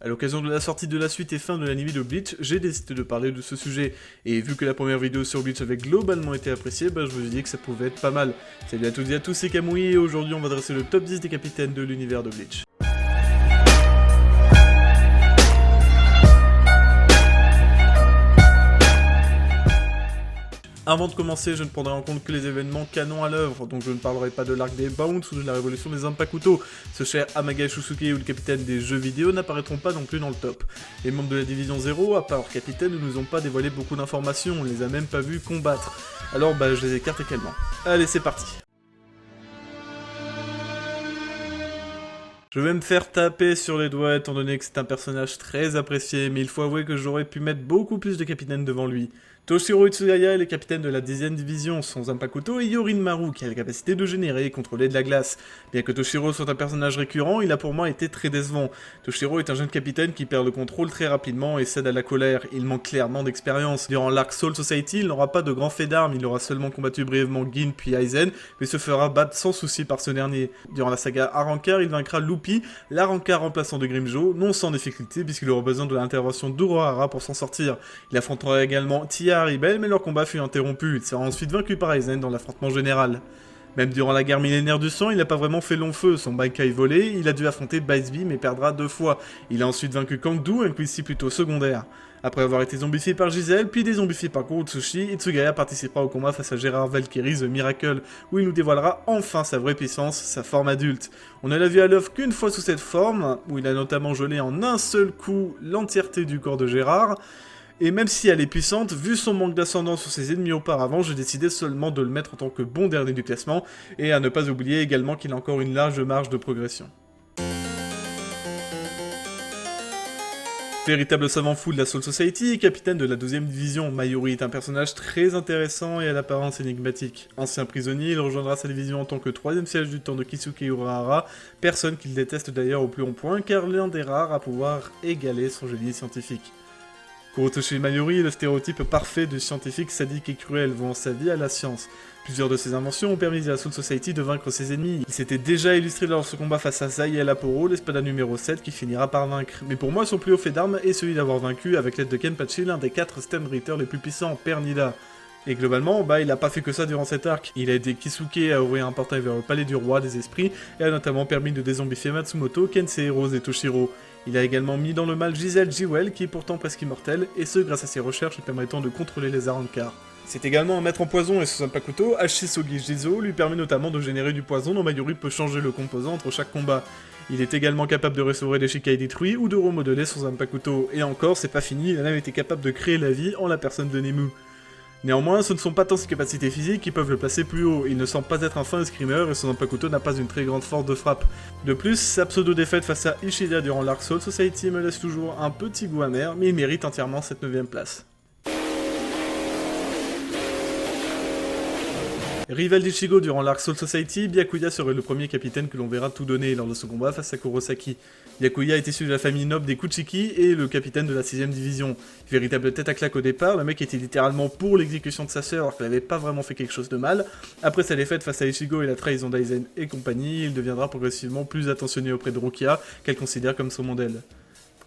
À l'occasion de la sortie de la suite et fin de l'anime de Bleach, j'ai décidé de parler de ce sujet, et vu que la première vidéo sur Bleach avait globalement été appréciée, je me suis dit que ça pouvait être pas mal. Salut à toutes et à tous, c'est Kamui, et aujourd'hui on va dresser le top 10 des capitaines de l'univers de Bleach. Avant de commencer, je ne prendrai en compte que les événements canons à l'œuvre, donc je ne parlerai pas de l'arc des Bounce ou de la révolution des Zanpakuto. Ce cher Amaga Shusuke ou le capitaine des jeux vidéo n'apparaîtront pas non plus dans le top. Les membres de la division 0, à part leur capitaine, ne nous ont pas dévoilé beaucoup d'informations, on les a même pas vus combattre. Alors je les écarte également. Allez, c'est parti. Je vais me faire taper sur les doigts étant donné que c'est un personnage très apprécié, mais il faut avouer que j'aurais pu mettre beaucoup plus de capitaines devant lui. Toshiro Itsugaya est le capitaine de la 10ème division, son Zanpakuto, et Yorin-Maru qui a la capacité de générer et contrôler de la glace. Bien que Toshiro soit un personnage récurrent, il a pour moi été très décevant. Toshiro est un jeune capitaine qui perd le contrôle très rapidement et cède à la colère. Il manque clairement d'expérience. Durant l'arc Soul Society, il n'aura pas de grands faits d'armes, il aura seulement combattu brièvement Gin puis Aizen, mais se fera battre sans souci par ce dernier. Durant la saga Arrancar, il vaincra Luffy, l'Arrancar remplaçant de Grimmjow, non sans difficulté puisqu'il aura besoin de l'intervention d'Urohara pour s'en sortir. Il affrontera également Tia Haribel, mais leur combat fut interrompu, il sera ensuite vaincu par Aizen dans l'affrontement général. Même durant la guerre millénaire du sang, il n'a pas vraiment fait long feu, son Bankai volé, il a dû affronter Biceby mais perdra 2 fois. Il a ensuite vaincu Kangdu, un Quincy plutôt secondaire. Après avoir été zombifié par Giselle, puis dézombifié par Kurotsushi, Itsugaya participera au combat face à Gérard Valkyrie The Miracle, où il nous dévoilera enfin sa vraie puissance, sa forme adulte. On ne l'a vu à l'œuvre qu'une fois sous cette forme, où il a notamment gelé en un seul coup l'entièreté du corps de Gérard. Et même si elle est puissante, vu son manque d'ascendant sur ses ennemis auparavant, j'ai décidé seulement de le mettre en tant que bon dernier du classement, et à ne pas oublier également qu'il a encore une large marge de progression. Véritable savant fou de la Soul Society et capitaine de la 12ème division, Mayuri est un personnage très intéressant et à l'apparence énigmatique. Ancien prisonnier, il rejoindra sa division en tant que 3ème siège du temps de Kisuke Urahara, personne qu'il déteste d'ailleurs au plus haut point car l'un des rares à pouvoir égaler son génie scientifique. Kurotoshi Mayuri est le stéréotype parfait du scientifique sadique et cruel, vouant sa vie à la science. Plusieurs de ses inventions ont permis à la Soul Society de vaincre ses ennemis. Il s'était déjà illustré lors de ce combat face à Zai Laporo, l'espada numéro 7 qui finira par vaincre. Mais pour moi, son plus haut fait d'armes est celui d'avoir vaincu, avec l'aide de Kenpachi, l'un des 4 Stand Ritter les plus puissants, Père Nida. Et globalement, il a pas fait que ça durant cet arc. Il a aidé Kisuke à ouvrir un portail vers le palais du roi des esprits, et a notamment permis de dézombifier Matsumoto, Kensei, Rose et Toshiro. Il a également mis dans le mal Giselle Jewel, qui est pourtant presque immortelle, et ce grâce à ses recherches lui permettant de contrôler les Arrancar. C'est également un maître en poison et sous Zanpakuto, Hashisogi Jizo lui permet notamment de générer du poison dont Mayuri peut changer le composant entre chaque combat. Il est également capable de restaurer des Shikai détruits ou de remodeler son Zanpakuto, et encore, c'est pas fini, il a même été capable de créer la vie en la personne de Nemu. Néanmoins, ce ne sont pas tant ses capacités physiques qui peuvent le placer plus haut, il ne semble pas être un fin escrimeur et son Zanpakuto n'a pas une très grande force de frappe. De plus, sa pseudo-défaite face à Ishida durant l'Arc Soul Society me laisse toujours un petit goût amer, mais il mérite entièrement cette 9ème place. Rival d'Ichigo durant l'arc Soul Society, Byakuya serait le premier capitaine que l'on verra tout donner lors de son combat face à Kurosaki. Byakuya est issu de la famille noble des Kuchiki et le capitaine de la 6ème division. Véritable tête à claque au départ, le mec était littéralement pour l'exécution de sa sœur alors qu'elle avait pas vraiment fait quelque chose de mal. Après sa défaite face à Ichigo et la trahison d'Aizen et compagnie, il deviendra progressivement plus attentionné auprès de Rukia, qu'elle considère comme son modèle.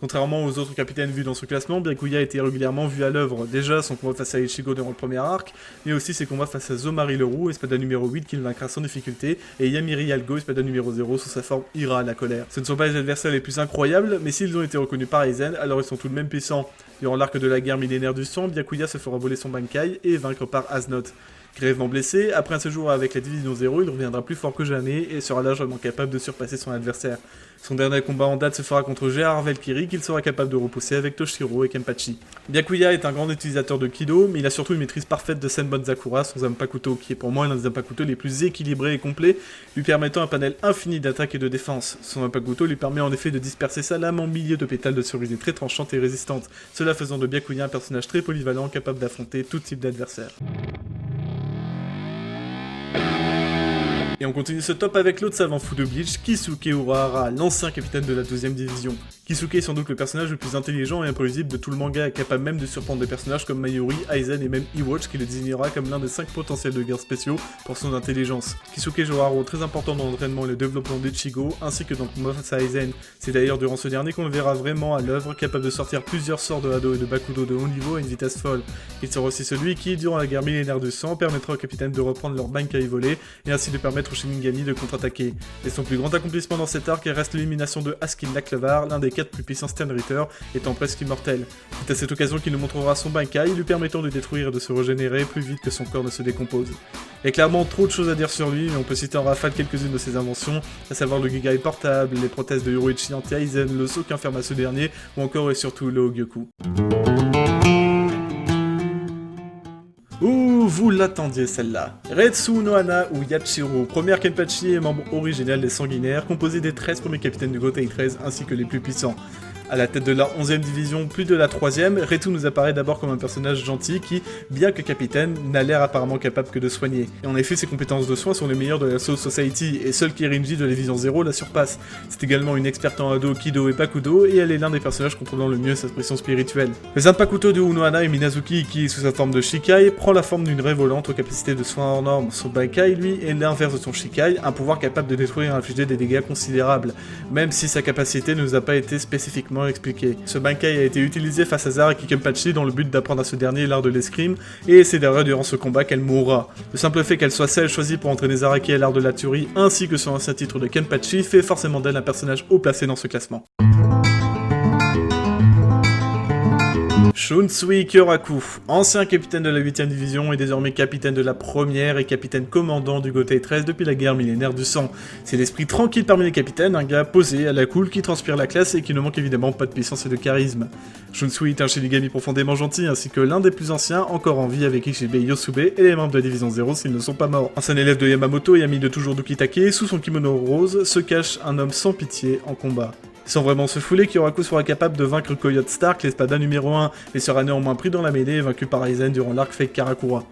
Contrairement aux autres capitaines vus dans ce classement, Byakuya a été régulièrement vu à l'œuvre. Déjà son combat face à Ichigo durant le premier arc, mais aussi ses combats face à Zomari le Roux, espada numéro 8 qu'il vaincra sans difficulté, et Yamiri Algo, espada numéro 0 sous sa forme Ira la colère. Ce ne sont pas les adversaires les plus incroyables, mais s'ils ont été reconnus par Aizen, alors ils sont tout de même puissants. Durant l'arc de la guerre millénaire du sang, Byakuya se fera voler son Bankai et vaincre par Aznoth. Grièvement blessé, après un séjour avec la division 0, il reviendra plus fort que jamais et sera largement capable de surpasser son adversaire. Son dernier combat en date se fera contre Gérard Valkyrie qu'il sera capable de repousser avec Toshiro et Kenpachi. Byakuya est un grand utilisateur de Kido, mais il a surtout une maîtrise parfaite de Senbon Zakura, son Zanpakuto, qui est pour moi l'un des Zanpakuto les plus équilibrés et complets, lui permettant un panel infini d'attaque et de défense. Son Zanpakuto lui permet en effet de disperser sa lame en milliers de pétales de cerisier très tranchantes et résistantes, cela faisant de Byakuya un personnage très polyvalent capable d'affronter tout type d'adversaire. Et on continue ce top avec l'autre savant fou de Bleach, Kisuke Urahara, l'ancien capitaine de la 12ème division. Kisuke est sans doute le personnage le plus intelligent et imprévisible de tout le manga, capable même de surprendre des personnages comme Mayuri, Aizen et même Ewatch qui le désignera comme l'un des 5 potentiels de guerre spéciaux pour son intelligence. Kisuke jouera un rôle très important dans l'entraînement et le développement d'Ichigo, ainsi que dans le combat face à Aizen. C'est d'ailleurs durant ce dernier qu'on le verra vraiment à l'œuvre, capable de sortir plusieurs sorts de Hado et de Bakudo de haut niveau à une vitesse folle. Il sera aussi celui qui, durant la guerre millénaire du sang, permettra aux capitaines de reprendre leur Bankai volé et ainsi de permettre aux Shinigami de contre-attaquer. Et son plus grand accomplissement dans cet arc reste l'élimination de Askin Laklavar, l'un des 4 plus puissants Sternritter, étant presque immortel. C'est à cette occasion qu'il nous montrera son Bankai, lui permettant de détruire et de se régénérer plus vite que son corps ne se décompose. Il y a clairement trop de choses à dire sur lui, mais on peut citer en rafale quelques-unes de ses inventions, à savoir le Gigai portable, les prothèses de Yoruichi anti-Aizen, le saut qu'inferme à ce dernier, ou encore et surtout le Hogyoku. Ouh, vous l'attendiez celle-là. Retsu no Hana ou Yachiro, première Kenpachi et membre original des Sanguinaires, composé des 13 premiers capitaines du Gotei 13 ainsi que les plus puissants. À la tête de la 11e division, puis de la 3e, Retsu nous apparaît d'abord comme un personnage gentil qui, bien que capitaine, n'a l'air apparemment capable que de soigner. Et en effet, ses compétences de soins sont les meilleures de la Soul Society, et seul Kirinji de la Vision 0 la surpasse. C'est également une experte en Hado, Kido et Bakudo, et elle est l'un des personnages contrôlant le mieux sa pression spirituelle. Le Zanpakuto de Unohana et Minazuki, qui, sous sa forme de Shikai, prend la forme d'une raie volante aux capacités de soins hors normes. Son Bankai, lui, est l'inverse de son Shikai, un pouvoir capable de détruire et infliger des dégâts considérables, même si sa capacité ne nous a pas été spécifiquement expliqué. Ce Bankai a été utilisé face à Zaraki Kenpachi dans le but d'apprendre à ce dernier l'art de l'escrime, et c'est d'ailleurs durant ce combat qu'elle mourra. Le simple fait qu'elle soit celle choisie pour entraîner Zaraki à l'art de la tuerie, ainsi que son ancien titre de Kenpachi, fait forcément d'elle un personnage haut placé dans ce classement. Shunsui Kyoraku, ancien capitaine de la 8ème division et désormais capitaine de la 1ère et capitaine commandant du Gotei 13 depuis la guerre millénaire du sang. C'est l'esprit tranquille parmi les capitaines, un gars posé, à la cool, qui transpire la classe et qui ne manque évidemment pas de puissance et de charisme. Shunsui est un Shinigami profondément gentil ainsi que l'un des plus anciens encore en vie avec Ishibe Yosube et les membres de la division 0 s'ils ne sont pas morts. Ancien élève de Yamamoto et ami de toujours Dukitake, sous son kimono rose se cache un homme sans pitié en combat. Sans vraiment se fouler, Kyoraku sera capable de vaincre Coyote Stark, l'espada numéro 1, et sera néanmoins pris dans la mêlée et vaincu par Aizen durant l'arc Fake Karakura.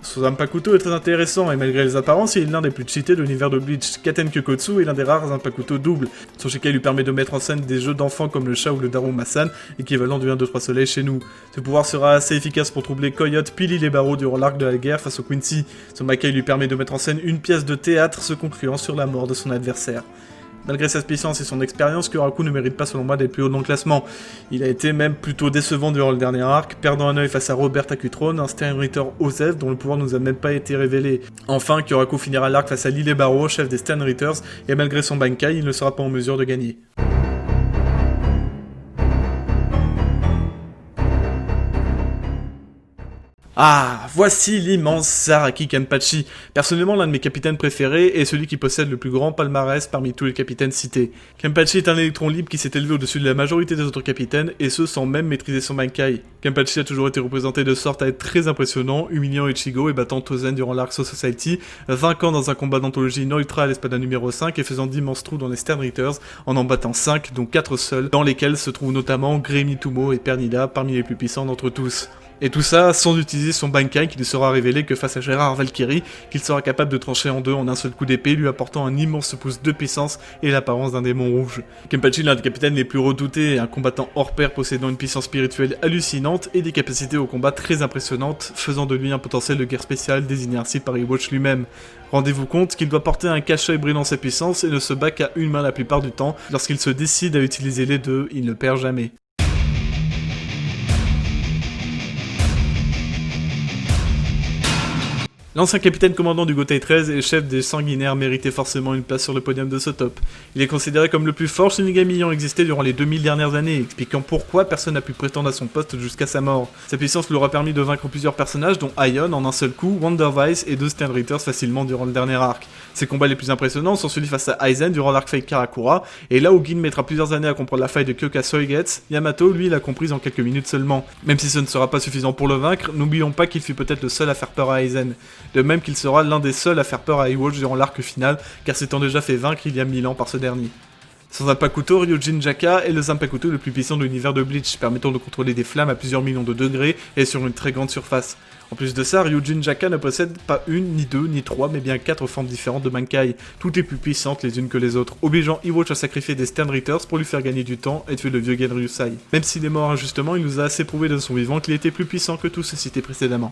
Son Zanpakuto est très intéressant, et malgré les apparences, il est l'un des plus cheatés de l'univers de Bleach. Katen Kyokotsu est l'un des rares Zanpakuto doubles. Son Shikai lui permet de mettre en scène des jeux d'enfants comme le chat ou le Darumasan, équivalent du 1, 2, 3 soleil chez nous. Ce pouvoir sera assez efficace pour troubler Coyote, Pili les barreaux durant l'arc de la guerre face au Quincy. Son Makai lui permet de mettre en scène une pièce de théâtre se concluant sur la mort de son adversaire. Malgré sa puissance et son expérience, Kyoraku ne mérite pas selon moi d'être plus haut dans le classement. Il a été même plutôt décevant durant le dernier arc, perdant un œil face à Robert Akutron, un Sternritter Osef dont le pouvoir nous a même pas été révélé. Enfin, Kyoraku finira l'arc face à Lille Barrow, chef des Sternritters, et malgré son Bankai, il ne sera pas en mesure de gagner. Ah, voici l'immense Zaraki Kenpachi, personnellement l'un de mes capitaines préférés et celui qui possède le plus grand palmarès parmi tous les capitaines cités. Kenpachi est un électron libre qui s'est élevé au-dessus de la majorité des autres capitaines et ce sans même maîtriser son Bankai. Kenpachi a toujours été représenté de sorte à être très impressionnant, humiliant Ichigo et battant Tozen durant l'Arc Soul Society, vainquant dans un combat d'anthologie Neutra à l'espada numéro 5 et faisant d'immenses trous dans les Sternritters en battant 5, dont 4 seuls, dans lesquels se trouvent notamment Grey Mitumo et Pernida parmi les plus puissants d'entre tous. Et tout ça sans utiliser son Bankai qui lui sera révélé que face à Gérard Valkyrie, qu'il sera capable de trancher en deux en un seul coup d'épée, lui apportant un immense pouce de puissance et l'apparence d'un démon rouge. Kenpachi est l'un des capitaines les plus redoutés, un combattant hors pair possédant une puissance spirituelle hallucinante et des capacités au combat très impressionnantes, faisant de lui un potentiel de guerre spéciale désigné ainsi par Ewatch lui-même. Rendez-vous compte qu'il doit porter un cache-œil brillant sa puissance et ne se bat qu'à une main la plupart du temps. Lorsqu'il se décide à utiliser les deux, il ne perd jamais. L'ancien capitaine commandant du Gotei 13 et chef des Sanguinaires méritait forcément une place sur le podium de ce top. Il est considéré comme le plus fort Shinigami ayant existé durant les 2000 dernières années, expliquant pourquoi personne n'a pu prétendre à son poste jusqu'à sa mort. Sa puissance lui aura permis de vaincre plusieurs personnages dont Aion en un seul coup, Wonder Vice et deux Sternritters facilement durant le dernier arc. Ses combats les plus impressionnants sont celui face à Aizen durant l'arc Fake Karakura, et là où Gin mettra plusieurs années à comprendre la faille de Kyoka Soigetsu, Yamato lui l'a comprise en quelques minutes seulement. Même si ce ne sera pas suffisant pour le vaincre, n'oublions pas qu'il fut peut-être le seul à faire peur à Aizen. De même qu'il sera l'un des seuls à faire peur à Ewatch durant l'arc final, car s'étant déjà fait vaincre il y a 1000 ans par ce dernier. Son Zanpakuto, Ryujin Jaka, est le Zanpakuto le plus puissant de l'univers de Bleach, permettant de contrôler des flammes à plusieurs millions de degrés et sur une très grande surface. En plus de ça, Ryujin Jaka ne possède pas une, ni deux, ni trois, mais bien 4 formes différentes de Bankai, toutes les plus puissantes les unes que les autres, obligeant Iwatch à sacrifier des Stern Ritters pour lui faire gagner du temps et tuer le vieux Genryusai. Même s'il est mort injustement, il nous a assez prouvé de son vivant qu'il était plus puissant que tous ceux cités précédemment.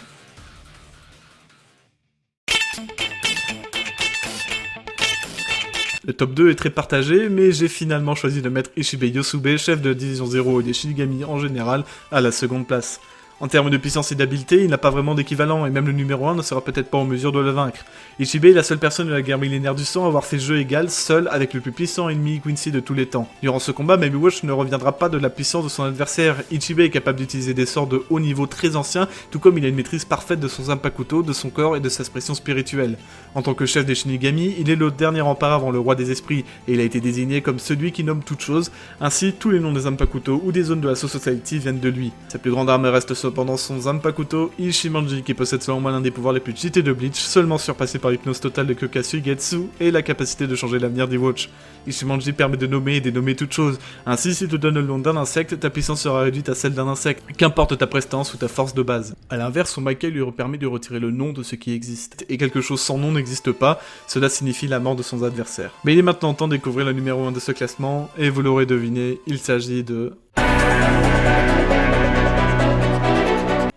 Le top 2 est très partagé, mais j'ai finalement choisi de mettre Ishibe Yosube, chef de la division 0 et des Shinigami en général, à la seconde place. En termes de puissance et d'habileté, il n'a pas vraiment d'équivalent, et même le numéro 1 ne sera peut-être pas en mesure de le vaincre. Ichibe est la seule personne de la guerre millénaire du sang à avoir fait jeu égal, seul, avec le plus puissant ennemi Quincy de tous les temps. Durant ce combat, même Iwatch ne reviendra pas de la puissance de son adversaire. Ichibe est capable d'utiliser des sorts de haut niveau très anciens, tout comme il a une maîtrise parfaite de son Zanpakuto, de son corps et de sa expression spirituelle. En tant que chef des Shinigami, il est le dernier rempart avant le roi des esprits, et il a été désigné comme celui qui nomme toute chose. Ainsi, tous les noms des Zanpakuto ou des zones de la Soul Society viennent de lui. Sa plus grande arme reste cependant son Zanpakuto Ishimanji, qui possède selon moi l'un des pouvoirs les plus cheatés de Bleach, seulement surpassé par l'hypnose totale de Kyokasu Getsu et la capacité de changer l'avenir d'Iwatch. Ishimanji permet de nommer et dénommer toutes choses. Ainsi, si tu donnes le nom d'un insecte, ta puissance sera réduite à celle d'un insecte, qu'importe ta prestance ou ta force de base. A l'inverse, son Bankai lui permet de retirer le nom de ce qui existe. Et quelque chose sans nom n'existe pas, cela signifie la mort de son adversaire. Mais il est maintenant temps de découvrir le numéro 1 de ce classement, et vous l'aurez deviné, il s'agit de...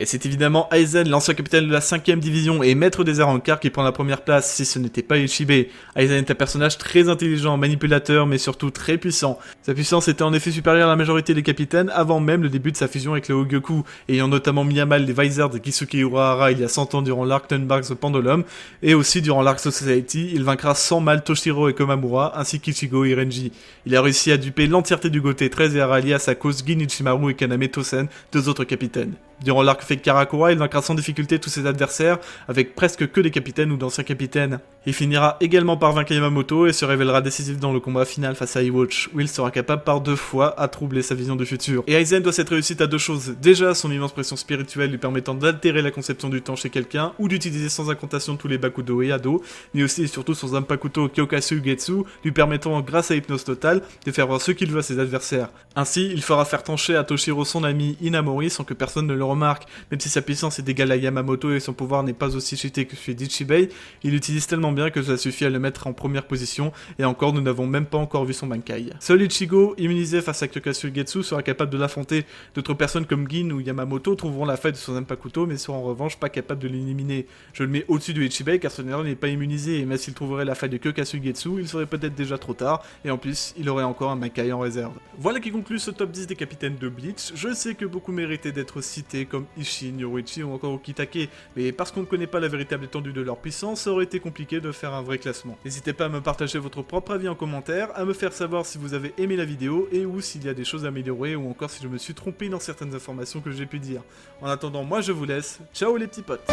Et c'est évidemment Aizen, l'ancien capitaine de la 5ème division et maître des Arrancars qui prend la première place, si ce n'était pas Ichibe. Aizen est un personnage très intelligent, manipulateur, mais surtout très puissant. Sa puissance était en effet supérieure à la majorité des capitaines avant même le début de sa fusion avec le Hogyoku, ayant notamment mis à mal les Visors de Kisuke Urahara il y a 100 ans durant l'arc Thunberg's Pendulum, et aussi durant l'arc Society, il vaincra sans mal Toshiro et Komamura, ainsi qu'Ichigo et Renji. Il a réussi à duper l'entièreté du Goté 13 et à rallier à sa cause Gin Ichimaru et Kaname Tosen, deux autres capitaines. Durant l'arc Fake Karakura, il vaincra sans difficulté tous ses adversaires, avec presque que des capitaines ou d'anciens capitaines. Il finira également par vaincre Yamamoto et se révélera décisif dans le combat final face à Iwatch, où il sera capable par 2 fois à troubler sa vision du futur. Et Aizen doit cette réussite à 2 choses. Déjà, son immense pression spirituelle lui permettant d'altérer la conception du temps chez quelqu'un, ou d'utiliser sans incantation tous les Bakudo et Ado, mais aussi et surtout son Zanpakuto Kyokasu Getsu, lui permettant, grâce à Hypnose Totale, de faire voir ce qu'il veut à ses adversaires. Ainsi, il fera faire trancher à Toshiro son ami Inamori sans que personne ne le remarque. Même si sa puissance est égale à Yamamoto et son pouvoir n'est pas aussi cheaté que celui d'Ichibei, il l'utilise tellement bien que cela suffit à le mettre en première position, et encore nous n'avons même pas encore vu son Bankai. Seul Ichigo, immunisé face à Kyokasu Getsu, sera capable de l'affronter. D'autres personnes comme Gin ou Yamamoto trouveront la faille de son Zanpakuto, mais seront en revanche pas capables de l'éliminer. Je le mets au-dessus de Ichibei car ce dernier n'est pas immunisé, et même s'il trouverait la faille de Kyokasu Getsu, il serait peut-être déjà trop tard, et en plus, il aurait encore un Bankai en réserve. Voilà qui conclut ce top 10 des capitaines de Bleach. Je sais que beaucoup méritaient d'être cités comme Ishin, Yoruichi ou encore Okitake, mais parce qu'on ne connaît pas la véritable étendue de leur puissance, ça aurait été compliqué de faire un vrai classement. N'hésitez pas à me partager votre propre avis en commentaire, à me faire savoir si vous avez aimé la vidéo et ou s'il y a des choses à améliorer ou encore si je me suis trompé dans certaines informations que j'ai pu dire. En attendant, moi je vous laisse, ciao les petits potes.